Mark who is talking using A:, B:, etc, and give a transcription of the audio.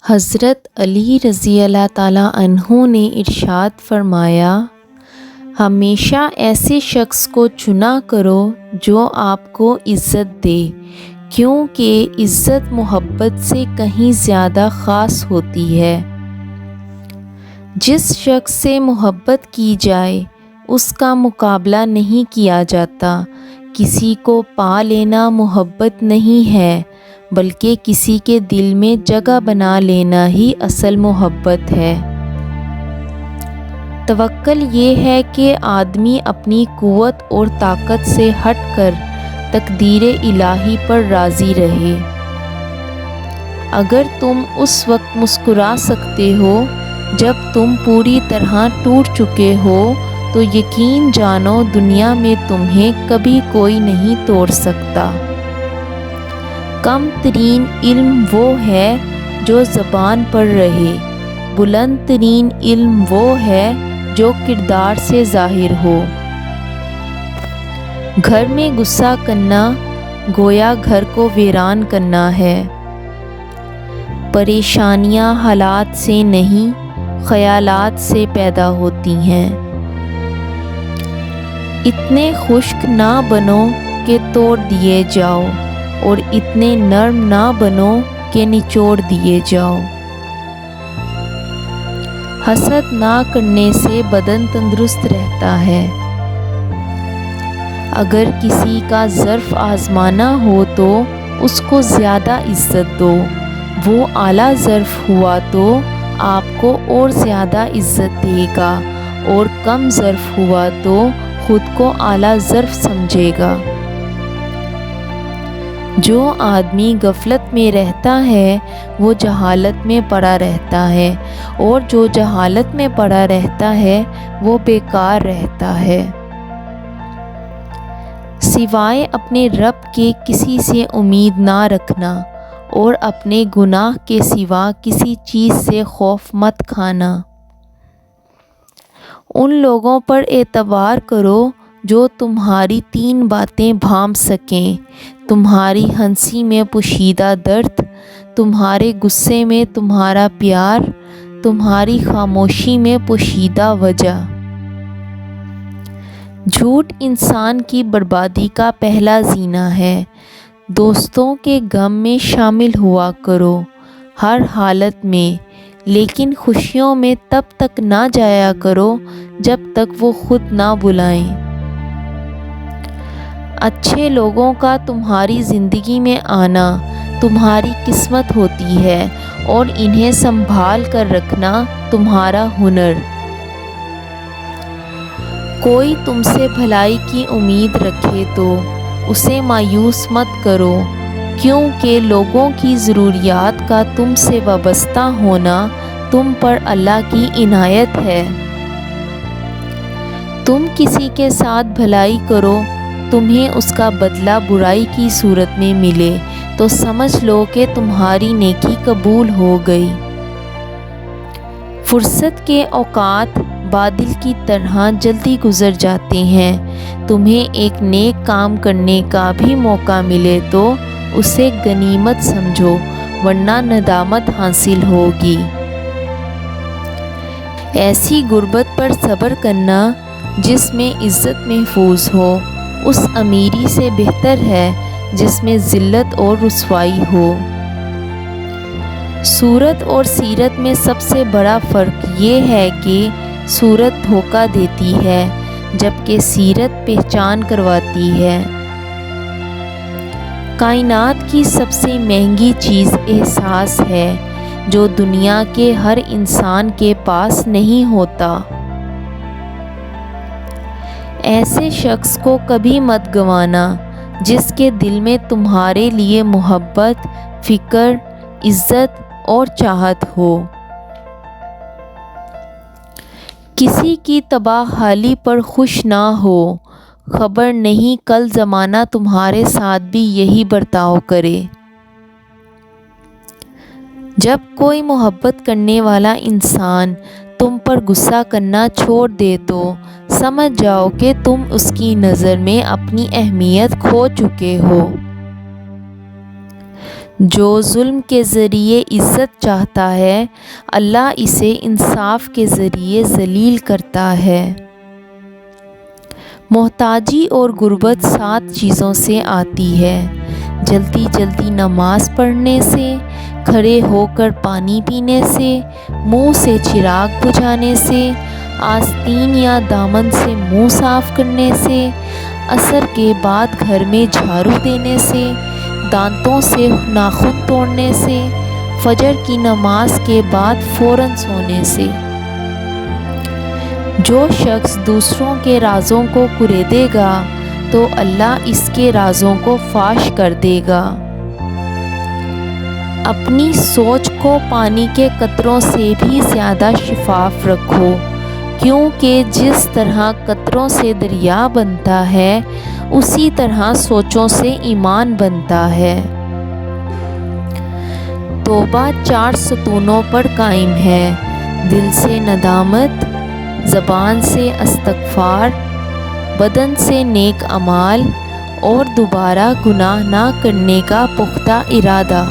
A: حضرت علی رضی اللہ تعالیٰ عنہ نے ارشاد فرمایا، ہمیشہ ایسے شخص کو چنا کرو جو آپ کو عزت دے، کیونکہ عزت محبت سے کہیں زیادہ خاص ہوتی ہے۔ جس شخص سے محبت کی جائے اس کا مقابلہ نہیں کیا جاتا۔ کسی کو پا لینا محبت نہیں ہے، بلکہ کسی کے دل میں جگہ بنا لینا ہی اصل محبت ہے۔ توکل یہ ہے کہ آدمی اپنی قوت اور طاقت سے ہٹ کر تقدیر الہی پر راضی رہے۔ اگر تم اس وقت مسکرا سکتے ہو جب تم پوری طرح ٹوٹ چکے ہو تو یقین جانو دنیا میں تمہیں کبھی کوئی نہیں توڑ سکتا۔ کم ترین علم وہ ہے جو زبان پر رہے، بلند ترین علم وہ ہے جو کردار سے ظاہر ہو۔ گھر میں غصہ کرنا گویا گھر کو ویران کرنا ہے۔ پریشانیاں حالات سے نہیں، خیالات سے پیدا ہوتی ہیں۔ اتنے خشک نہ بنو کہ توڑ دیے جاؤ، اور اتنے نرم نہ بنو کہ نچوڑ دیے جاؤ۔ حسد نہ کرنے سے بدن تندرست رہتا ہے۔ اگر کسی کا ظرف آزمانا ہو تو اس کو زیادہ عزت دو، وہ اعلیٰ ظرف ہوا تو آپ کو اور زیادہ عزت دے گا، اور کم ظرف ہوا تو خود کو اعلیٰ ظرف سمجھے گا۔ جو آدمی غفلت میں رہتا ہے وہ جہالت میں پڑا رہتا ہے، اور جو جہالت میں پڑا رہتا ہے وہ بیکار رہتا ہے۔ سوائے اپنے رب کے کسی سے امید نہ رکھنا، اور اپنے گناہ کے سوا کسی چیز سے خوف مت کھانا۔ ان لوگوں پر اعتبار کرو جو تمہاری 3 باتیں بھانپ سکیں: تمہاری ہنسی میں پوشیدہ درد، تمہارے غصے میں تمہارا پیار، تمہاری خاموشی میں پوشیدہ وجہ۔ جھوٹ انسان کی بربادی کا پہلا زینہ ہے۔ دوستوں کے غم میں شامل ہوا کرو ہر حالت میں، لیکن خوشیوں میں تب تک نہ جایا کرو جب تک وہ خود نہ بلائیں۔ اچھے لوگوں کا تمہاری زندگی میں آنا تمہاری قسمت ہوتی ہے، اور انہیں سنبھال کر رکھنا تمہارا ہنر۔ کوئی تم سے بھلائی کی امید رکھے تو اسے مایوس مت کرو، کیونکہ لوگوں کی ضروریات کا تم سے وابستہ ہونا تم پر اللہ کی عنایت ہے۔ تم کسی کے ساتھ بھلائی کرو، تمہیں اس کا بدلہ برائی کی صورت میں ملے تو سمجھ لو کہ تمہاری نیکی قبول ہو گئی۔ فرصت کے اوقات بادل کی طرح جلدی گزر جاتے ہیں۔ تمہیں ایک نیک کام کرنے کا بھی موقع ملے تو اسے غنیمت سمجھو، ورنہ ندامت حاصل ہوگی۔ ایسی غربت پر صبر کرنا جس میں عزت محفوظ ہو، اس امیری سے بہتر ہے جس میں ذلت اور رسوائی ہو۔ صورت اور سیرت میں سب سے بڑا فرق یہ ہے کہ صورت دھوکہ دیتی ہے جبکہ سیرت پہچان کرواتی ہے۔ کائنات کی سب سے مہنگی چیز احساس ہے، جو دنیا کے ہر انسان کے پاس نہیں ہوتا۔ ایسے شخص کو کبھی مت گنوانا جس کے دل میں تمہارے لیے محبت، فکر، عزت اور چاہت ہو۔ کسی کی تباہ حالی پر خوش نہ ہو، خبر نہیں کل زمانہ تمہارے ساتھ بھی یہی برتاؤ کرے۔ جب کوئی محبت کرنے والا انسان تم پر غصہ کرنا چھوڑ دے تو سمجھ جاؤ کہ تم اس کی نظر میں اپنی اہمیت کھو چکے ہو۔ جو ظلم کے ذریعے عزت چاہتا ہے اللہ اسے انصاف کے ذریعے ذلیل کرتا ہے۔ محتاجی اور غربت 7 چیزوں سے آتی ہے: جلدی جلدی نماز پڑھنے سے، کھڑے ہو کر پانی پینے سے، منہ سے چراغ بجھانے سے، آستین یا دامن سے منہ صاف کرنے سے، عصر کے بعد گھر میں جھاڑو دینے سے، دانتوں سے ناخن توڑنے سے، فجر کی نماز کے بعد فوراً سونے سے۔ جو شخص دوسروں کے رازوں کو کریدے گا تو اللہ اس کے رازوں کو فاش کر دے گا۔ اپنی سوچ کو پانی کے قطروں سے بھی زیادہ شفاف رکھو، کیونکہ جس طرح قطروں سے دریا بنتا ہے اسی طرح سوچوں سے ایمان بنتا ہے۔ توبہ 4 ستونوں پر قائم ہے: دل سے ندامت، زبان سے استغفار، بدن سے نیک اعمال اور دوبارہ گناہ نہ کرنے کا پختہ ارادہ۔